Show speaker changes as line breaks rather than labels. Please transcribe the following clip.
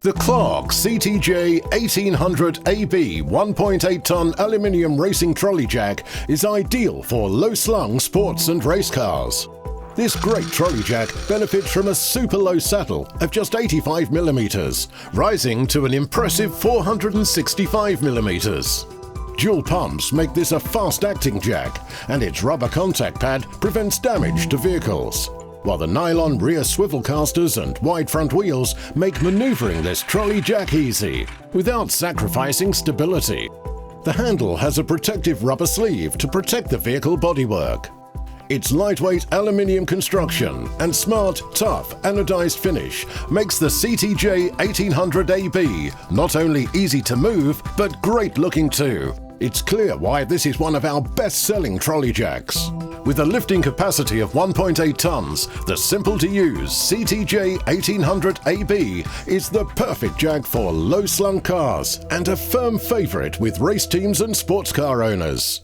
The Clarke CTJ1800AB 1.8-ton aluminium racing trolley jack is ideal for low-slung sports and race cars. This great trolley jack benefits from a super low saddle of just 85mm, rising to an impressive 465mm. Dual pumps make this a fast-acting jack, and its rubber contact pad prevents damage to vehicles, while the nylon rear swivel casters and wide front wheels make maneuvering this trolley jack easy, without sacrificing stability. The handle has a protective rubber sleeve to protect the vehicle bodywork. Its lightweight aluminium construction and smart, tough anodized finish makes the CTJ1800AB not only easy to move, but great looking too. It's clear why this is one of our best-selling trolley jacks. With a lifting capacity of 1.8 tons, the simple-to-use CTJ1800AB is the perfect jack for low-slung cars and a firm favorite with race teams and sports car owners.